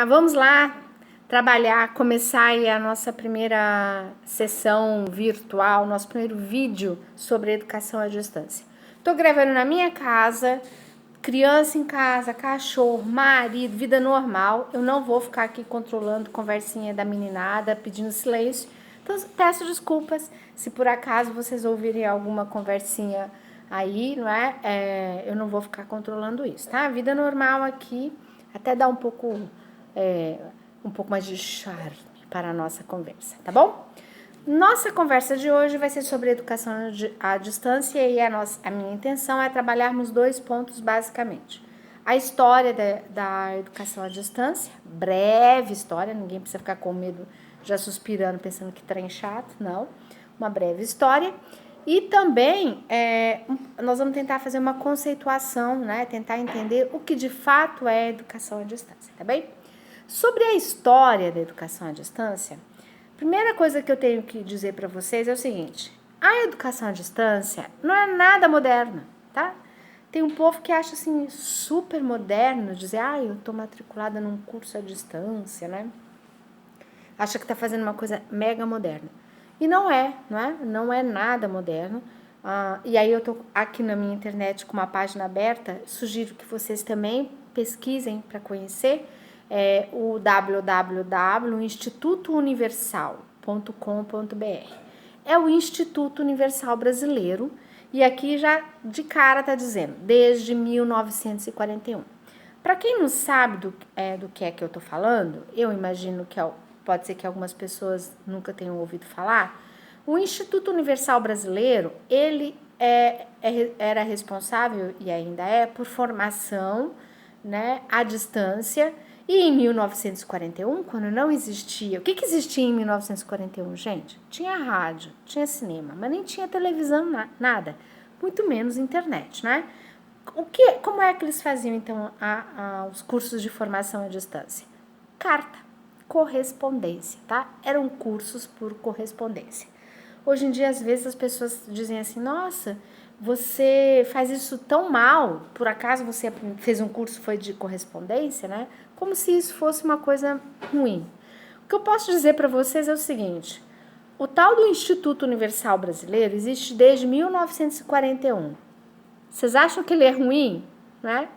Vamos lá trabalhar, começar aí a nossa primeira sessão virtual, nosso primeiro vídeo sobre educação à distância. Tô gravando na minha casa, criança em casa, cachorro, marido, vida normal. Eu não vou ficar aqui controlando conversinha da meninada, pedindo silêncio. Então, peço desculpas se por acaso vocês ouvirem alguma conversinha aí, não é? Eu não vou ficar controlando isso, tá? Vida normal aqui, até dá um pouco mais de charme para a nossa conversa, tá bom? Nossa conversa de hoje vai ser sobre educação à distância e a minha intenção é trabalharmos 2 pontos basicamente. A história da educação à distância, breve história, ninguém precisa ficar com medo, já suspirando, pensando que trem chato, não. Uma breve história. E também nós vamos tentar fazer uma conceituação, né? Tentar entender o que de fato é educação à distância, tá bem? Sobre a história da educação à distância, a primeira coisa que eu tenho que dizer para vocês é o seguinte: a educação à distância não é nada moderna, tá? Tem um povo que acha assim super moderno, dizer, eu tô matriculada num curso à distância, né? Acha que tá fazendo uma coisa mega moderna. E não é, Não é nada moderno. E aí eu tô aqui na minha internet com uma página aberta, sugiro que vocês também pesquisem para conhecer o www.institutouniversal.com.br. É o Instituto Universal Brasileiro, e aqui já de cara tá dizendo, desde 1941. Para quem não sabe do que é que eu tô falando, eu imagino que pode ser que algumas pessoas nunca tenham ouvido falar. O Instituto Universal Brasileiro, ele era responsável, e ainda é, por formação, né, à distância. E em 1941, quando não existia... O que existia em 1941, gente? Tinha rádio, tinha cinema, mas nem tinha televisão, nada. Muito menos internet, né? Como é que eles faziam, então, os cursos de formação à distância? Carta, correspondência, tá? Eram cursos por correspondência. Hoje em dia, às vezes, as pessoas dizem assim, nossa, você faz isso tão mal, por acaso você fez um curso foi de correspondência, né? Como se isso fosse uma coisa ruim. O que eu posso dizer para vocês é o seguinte, o tal do Instituto Universal Brasileiro existe desde 1941. Vocês acham que ele é ruim, né?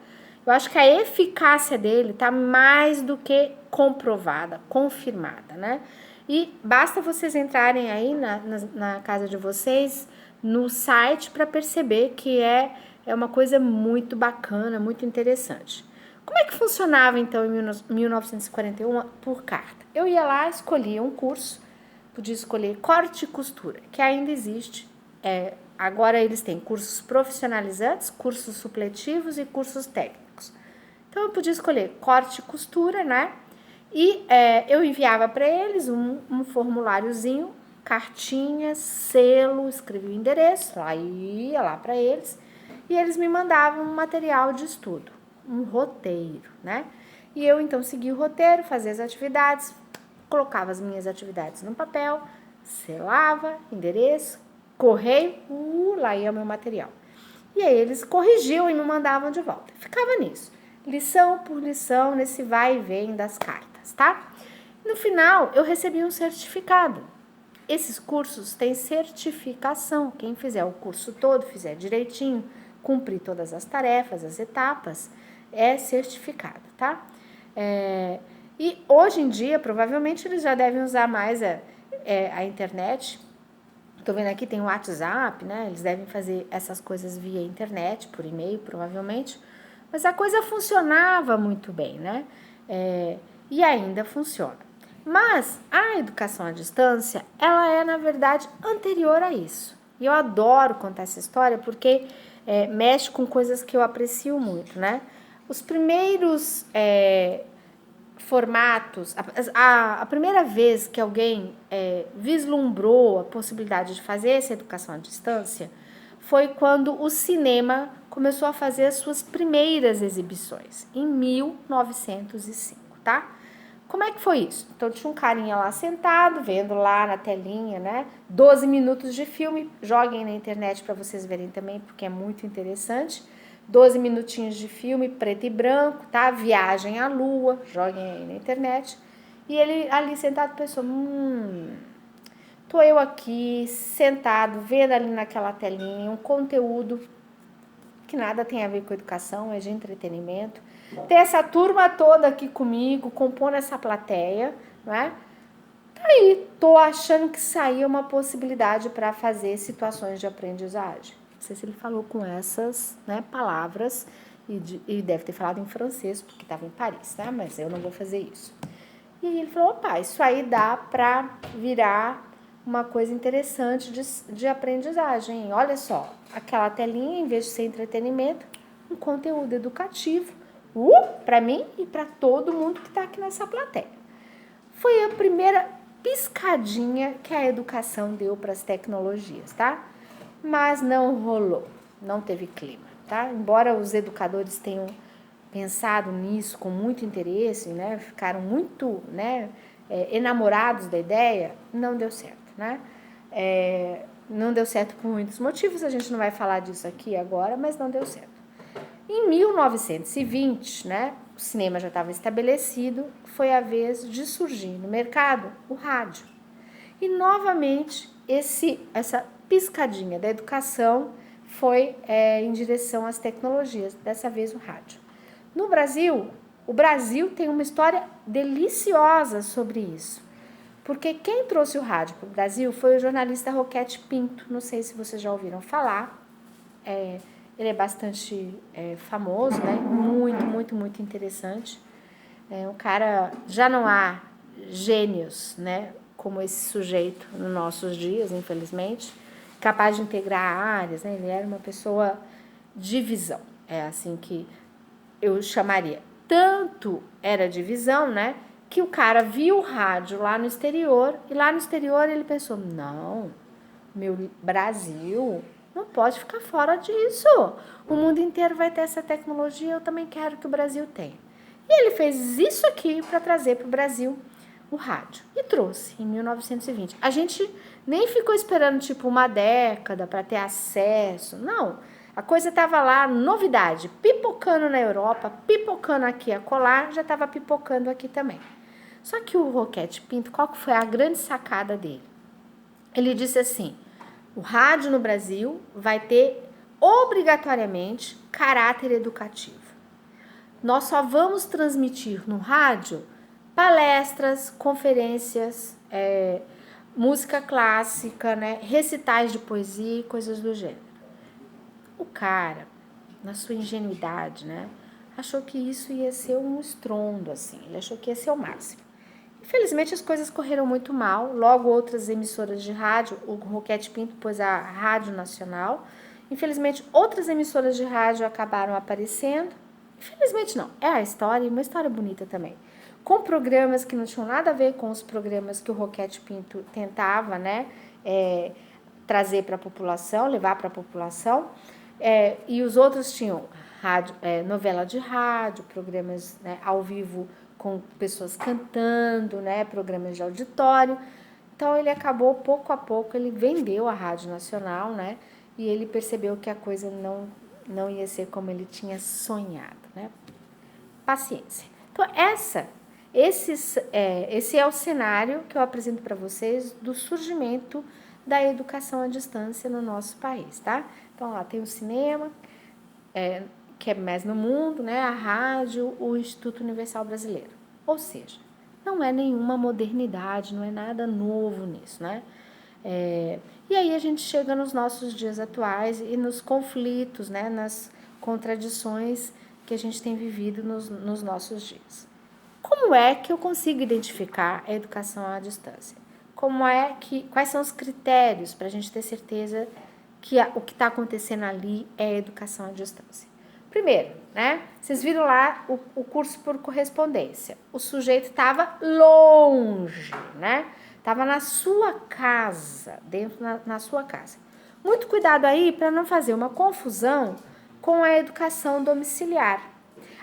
Eu acho que a eficácia dele está mais do que comprovada, confirmada, né? E basta vocês entrarem aí na casa de vocês, no site, para perceber que é uma coisa muito bacana, muito interessante. Como é que funcionava, então, em 1941 por carta? Eu ia lá, escolhia um curso, podia escolher corte e costura, que ainda existe. Agora eles têm cursos profissionalizantes, cursos supletivos e cursos técnicos. Então eu podia escolher corte e costura, né? E eu enviava para eles um formuláriozinho, cartinha, selo, escrevia o endereço, aí ia lá para eles e eles me mandavam um material de estudo, um roteiro, né? E eu então seguia o roteiro, fazia as atividades, colocava as minhas atividades no papel, selava, endereço, correio, lá ia o meu material. E aí eles corrigiam e me mandavam de volta. Ficava nisso, lição por lição, nesse vai e vem das cartas, tá? No final, eu recebi um certificado. Esses cursos têm certificação. Quem fizer o curso todo, fizer direitinho, cumprir todas as tarefas, as etapas, é certificado, tá? E hoje em dia, provavelmente, eles já devem usar mais a internet. Tô vendo aqui, tem o WhatsApp, né? Eles devem fazer essas coisas via internet, por e-mail, provavelmente. Mas a coisa funcionava muito bem, né? E ainda funciona. Mas a educação à distância, ela é, na verdade, anterior a isso. E eu adoro contar essa história porque mexe com coisas que eu aprecio muito, né? Os primeiros formatos, a primeira vez que alguém vislumbrou a possibilidade de fazer essa educação à distância foi quando o cinema começou a fazer as suas primeiras exibições, em 1905, tá? Como é que foi isso? Então tinha um carinha lá sentado, vendo lá na telinha, né? 12 minutos de filme, joguem na internet para vocês verem também, porque é muito interessante. 12 minutinhos de filme, preto e branco, tá? Viagem à Lua, joguem aí na internet. E ele ali sentado pensou, tô eu aqui, sentado, vendo ali naquela telinha um conteúdo que nada tem a ver com educação, é de entretenimento. Tem essa turma toda aqui comigo, compondo essa plateia, né? Tá aí, tô achando que isso aí é uma possibilidade para fazer situações de aprendizagem. Não sei se ele falou com essas, né, palavras, e deve ter falado em francês, porque estava em Paris, tá? Mas eu não vou fazer isso. E ele falou, opa, isso aí dá para virar uma coisa interessante de aprendizagem. Olha só, aquela telinha, em vez de ser entretenimento, um conteúdo educativo, para mim e para todo mundo que está aqui nessa plateia. Foi a primeira piscadinha que a educação deu para as tecnologias, tá? Mas não rolou, não teve clima, tá? Embora os educadores tenham pensado nisso com muito interesse, né? Ficaram muito, né, enamorados da ideia, não deu certo, né? Não deu certo por muitos motivos, a gente não vai falar disso aqui agora, mas não deu certo. Em 1920, né, o cinema já estava estabelecido, foi a vez de surgir no mercado o rádio. E novamente essa piscadinha da educação foi em direção às tecnologias, dessa vez o rádio. No Brasil, o Brasil tem uma história deliciosa sobre isso. Porque quem trouxe o rádio para o Brasil foi o jornalista Roquete Pinto. Não sei se vocês já ouviram falar. Ele é bastante famoso, né? Muito, muito, muito interessante. Um cara, já não há gênios, né? Como esse sujeito nos nossos dias, infelizmente, capaz de integrar áreas, né? Ele era uma pessoa de visão. É assim que eu chamaria. Tanto era de visão, né? Que o cara viu o rádio lá no exterior, e lá no exterior ele pensou, não, meu Brasil não pode ficar fora disso. O mundo inteiro vai ter essa tecnologia, eu também quero que o Brasil tenha. E ele fez isso aqui para trazer para o Brasil o rádio. E trouxe em 1920. A gente nem ficou esperando tipo uma década para ter acesso. Não. A coisa estava lá, novidade, pipocando na Europa, pipocando aqui, acolá, já estava pipocando aqui também. Só que o Roquete Pinto, qual que foi a grande sacada dele? Ele disse assim, o rádio no Brasil vai ter obrigatoriamente caráter educativo. Nós só vamos transmitir no rádio palestras, conferências, música clássica, né, recitais de poesia e coisas do gênero. O cara, na sua ingenuidade, né, achou que isso ia ser um estrondo, assim, ele achou que ia ser o máximo. Infelizmente as coisas correram muito mal, logo outras emissoras de rádio, o Roquete Pinto pôs a Rádio Nacional, infelizmente outras emissoras de rádio acabaram aparecendo, infelizmente não, é a história, uma história bonita também, com programas que não tinham nada a ver com os programas que o Roquete Pinto tentava, né, trazer para a população, levar para a população, e os outros tinham rádio, novela de rádio, programas, né, ao vivo com pessoas cantando, né, programas de auditório. Então ele acabou, pouco a pouco, ele vendeu a Rádio Nacional, né, e ele percebeu que a coisa não ia ser como ele tinha sonhado, né. Paciência. Então esse é o cenário que eu apresento para vocês do surgimento da educação à distância no nosso país, tá? Então lá tem o cinema, que é mais no mundo, né, a rádio, o Instituto Universal Brasileiro. Ou seja, não é nenhuma modernidade, não é nada novo nisso, né? E aí a gente chega nos nossos dias atuais e nos conflitos, né, nas contradições que a gente tem vivido nos nossos dias. Como é que eu consigo identificar a educação à distância? Quais são os critérios para a gente ter certeza que o que está acontecendo ali é educação à distância? Primeiro, né? Vocês viram lá o curso por correspondência. O sujeito estava longe, né? Estava na sua casa, na sua casa. Muito cuidado aí para não fazer uma confusão com a educação domiciliar.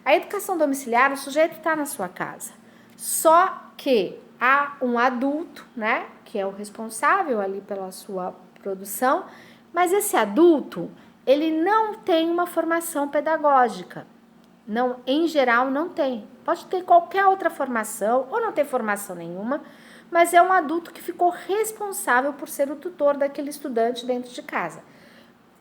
A educação domiciliar, o sujeito está na sua casa. Só que há um adulto, né? Que é o responsável ali pela sua produção, mas esse adulto, ele não tem uma formação pedagógica. Não, em geral, não tem. Pode ter qualquer outra formação ou não ter formação nenhuma, mas é um adulto que ficou responsável por ser o tutor daquele estudante dentro de casa.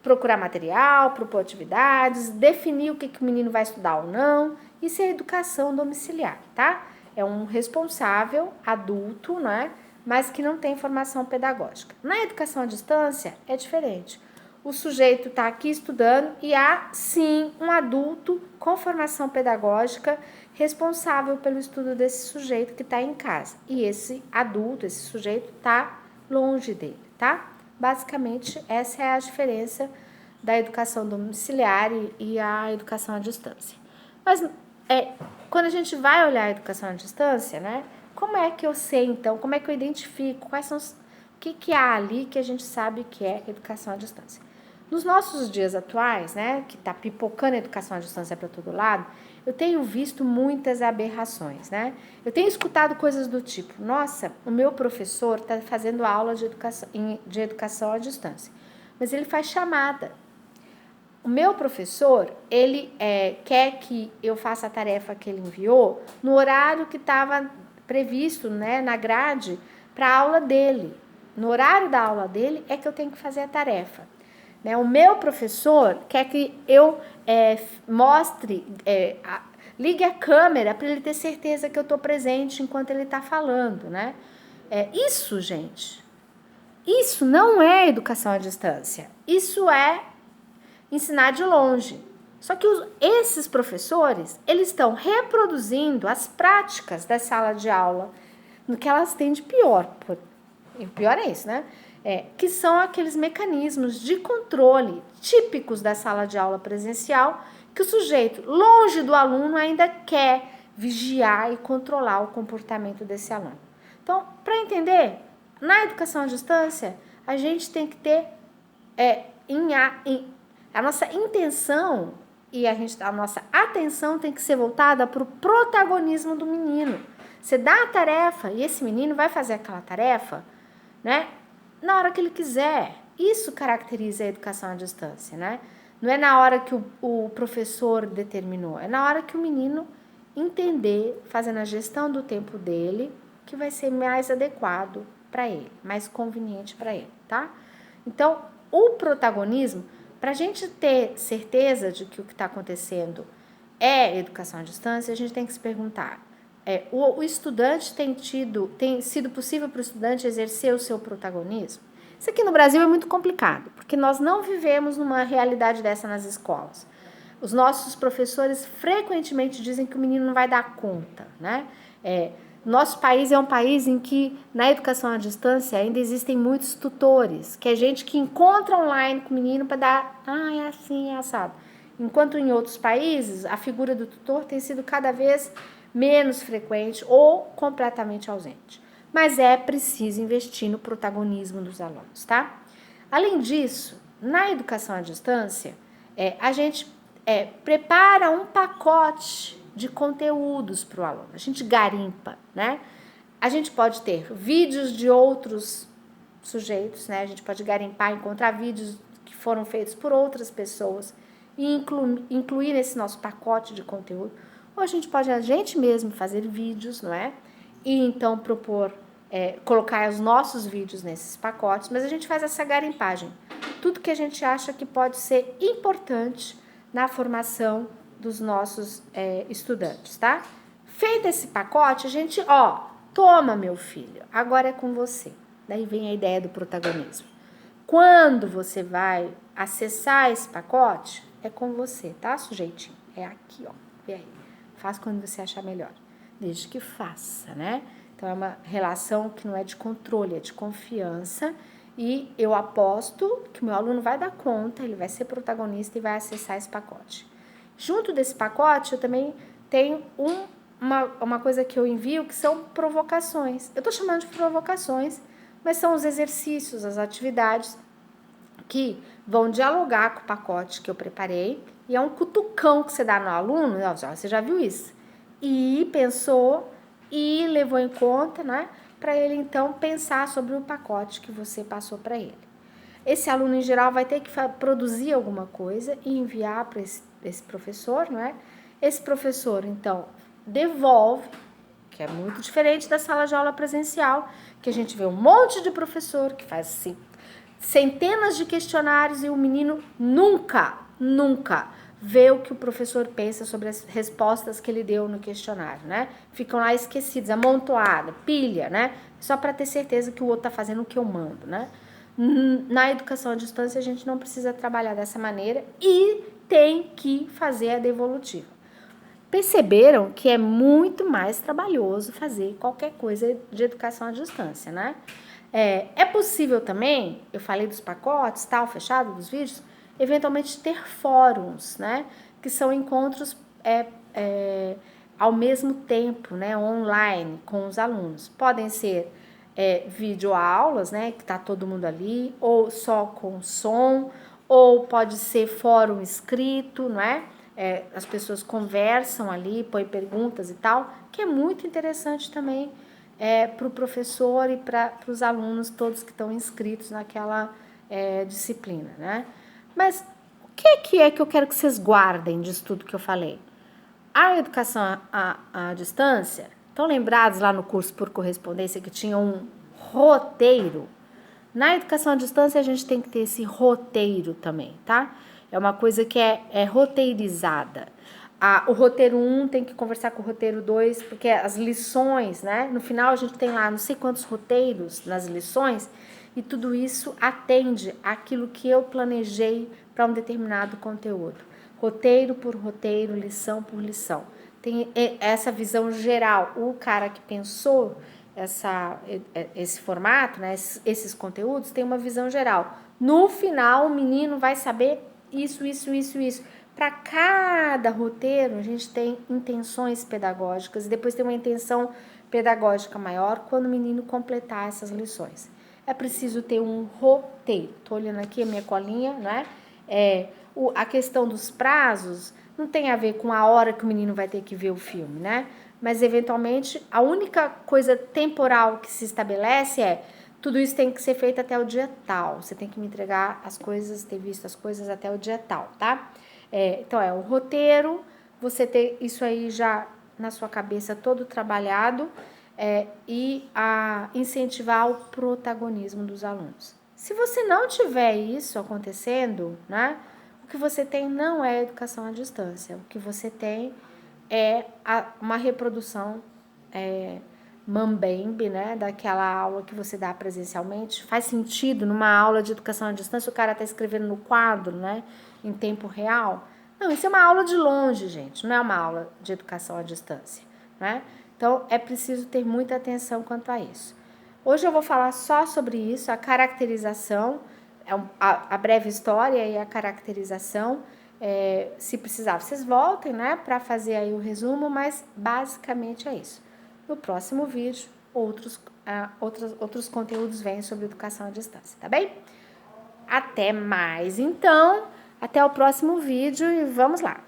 Procurar material, propor atividades, definir o que o menino vai estudar ou não. Isso é educação domiciliar, tá? É um responsável adulto, né? Mas que não tem formação pedagógica. Na educação à distância é diferente. O sujeito está aqui estudando e há, sim, um adulto com formação pedagógica responsável pelo estudo desse sujeito que está em casa. E esse adulto, esse sujeito, está longe dele, tá? Basicamente, essa é a diferença da educação domiciliar e a educação à distância. Mas quando a gente vai olhar a educação à distância, né? Como é que eu sei, então, como é que eu identifico quais são o que há ali que a gente sabe que é educação à distância? Nos nossos dias atuais, né, que está pipocando a educação à distância para todo lado, eu tenho visto muitas aberrações, né? Eu tenho escutado coisas do tipo, nossa, o meu professor está fazendo aula de educação à distância, mas ele faz chamada. O meu professor, ele quer que eu faça a tarefa que ele enviou no horário que estava previsto, né, na grade para a aula dele. No horário da aula dele é que eu tenho que fazer a tarefa. Né? O meu professor quer que eu ligue a câmera para ele ter certeza que eu estou presente enquanto ele está falando. Né? Isso, gente, isso não é educação à distância. Isso é ensinar de longe. Só que esses professores, eles estão reproduzindo as práticas da sala de aula no que elas têm de pior. E o pior é isso, né? Que são aqueles mecanismos de controle típicos da sala de aula presencial que o sujeito, longe do aluno, ainda quer vigiar e controlar o comportamento desse aluno. Então, para entender, na educação à distância, a gente tem que ter a nossa intenção e a nossa atenção tem que ser voltada para o protagonismo do menino. Você dá a tarefa e esse menino vai fazer aquela tarefa, né, na hora que ele quiser. Isso caracteriza a educação à distância, né? Não é na hora que o professor determinou, é na hora que o menino entender, fazendo a gestão do tempo dele, que vai ser mais adequado para ele, mais conveniente para ele, tá? Então, o protagonismo, para a gente ter certeza de que o que está acontecendo é educação à distância, a gente tem que se perguntar, o estudante tem sido possível para o estudante exercer o seu protagonismo? Isso aqui no Brasil é muito complicado, porque nós não vivemos numa realidade dessa nas escolas. Os nossos professores frequentemente dizem que o menino não vai dar conta, né? Nosso país é um país em que, na educação à distância, ainda existem muitos tutores, que é gente que encontra online com o menino para dar, é assim, é assado. Enquanto em outros países, a figura do tutor tem sido cada vez menos frequente ou completamente ausente. Mas é preciso investir no protagonismo dos alunos, tá? Além disso, na educação à distância, a gente prepara um pacote de conteúdos para o aluno. A gente garimpa, né? A gente pode ter vídeos de outros sujeitos, né? A gente pode garimpar, encontrar vídeos que foram feitos por outras pessoas e incluir nesse nosso pacote de conteúdo. Ou a gente pode a gente mesmo fazer vídeos, não é? E então propor, colocar os nossos vídeos nesses pacotes, mas a gente faz essa garimpagem. Tudo que a gente acha que pode ser importante na formação dos nossos estudantes, tá? Feito esse pacote, a gente, toma, meu filho, agora é com você. Daí vem a ideia do protagonismo. Quando você vai acessar esse pacote, é com você, tá, sujeitinho? É aqui, vê aí. Faz quando você achar melhor, desde que faça, né? Então, é uma relação que não é de controle, é de confiança. E eu aposto que o meu aluno vai dar conta, ele vai ser protagonista e vai acessar esse pacote. Junto desse pacote, eu também tenho uma coisa que eu envio, que são provocações. Eu estou chamando de provocações, mas são os exercícios, as atividades que vão dialogar com o pacote que eu preparei. E é um cutucão que você dá no aluno, você já viu isso? E pensou e levou em conta, né? Para ele, então, pensar sobre o pacote que você passou para ele. esse aluno em geral vai ter que produzir alguma coisa e enviar para esse professor, não é? Esse professor, então, devolve, que é muito diferente da sala de aula presencial, que a gente vê um monte de professor que faz assim, centenas de questionários e o menino nunca vê o que o professor pensa sobre as respostas que ele deu no questionário, né? Ficam lá esquecidos, amontoada, pilha, né? Só para ter certeza que o outro tá fazendo o que eu mando, né? Na educação à distância, a gente não precisa trabalhar dessa maneira e tem que fazer a devolutiva. Perceberam que é muito mais trabalhoso fazer qualquer coisa de educação à distância, né? É possível também, eu falei dos pacotes, tal, fechado, dos vídeos, eventualmente ter fóruns, né? Que são encontros ao mesmo tempo, né? Online com os alunos. Podem ser videoaulas, né? Que tá todo mundo ali, ou só com som, ou pode ser fórum escrito, não é? As pessoas conversam ali, põem perguntas e tal, que é muito interessante também para o professor e para os alunos todos que estão inscritos naquela disciplina, né? Mas o que é que eu quero que vocês guardem disso tudo que eu falei? A educação à distância, estão lembrados lá no curso por correspondência que tinha um roteiro? Na educação à distância a gente tem que ter esse roteiro também, tá? É uma coisa que é roteirizada. O roteiro 1 tem que conversar com o roteiro 2, porque as lições, né? No final a gente tem lá não sei quantos roteiros nas lições, e tudo isso atende àquilo que eu planejei para um determinado conteúdo. Roteiro por roteiro, lição por lição. Tem essa visão geral. O cara que pensou esse formato, né, esses conteúdos, tem uma visão geral. No final, o menino vai saber isso. Para cada roteiro, a gente tem intenções pedagógicas e depois tem uma intenção pedagógica maior quando o menino completar essas lições. É preciso ter um roteiro. Estou olhando aqui a minha colinha, né? A questão dos prazos não tem a ver com a hora que o menino vai ter que ver o filme, né? Mas, eventualmente, a única coisa temporal que se estabelece tudo isso tem que ser feito até o dia tal. Você tem que me entregar as coisas, ter visto as coisas até o dia tal, tá? Então, o roteiro, você ter isso aí já na sua cabeça todo trabalhado e incentivar o protagonismo dos alunos. Se você não tiver isso acontecendo, né? O que você tem não é educação à distância. O que você tem uma reprodução mambembe, né, daquela aula que você dá presencialmente. Faz sentido numa aula de educação à distância o cara tá escrevendo no quadro, né, em tempo real? Não, isso é uma aula de longe, gente, não é uma aula de educação à distância, né? Então, é preciso ter muita atenção quanto a isso. Hoje eu vou falar só sobre isso, a caracterização, a breve história e a caracterização. Se precisar, vocês voltem, né, para fazer aí o resumo, mas basicamente é isso. No próximo vídeo, outros conteúdos vêm sobre educação à distância, tá bem? Até mais, então, até o próximo vídeo e vamos lá!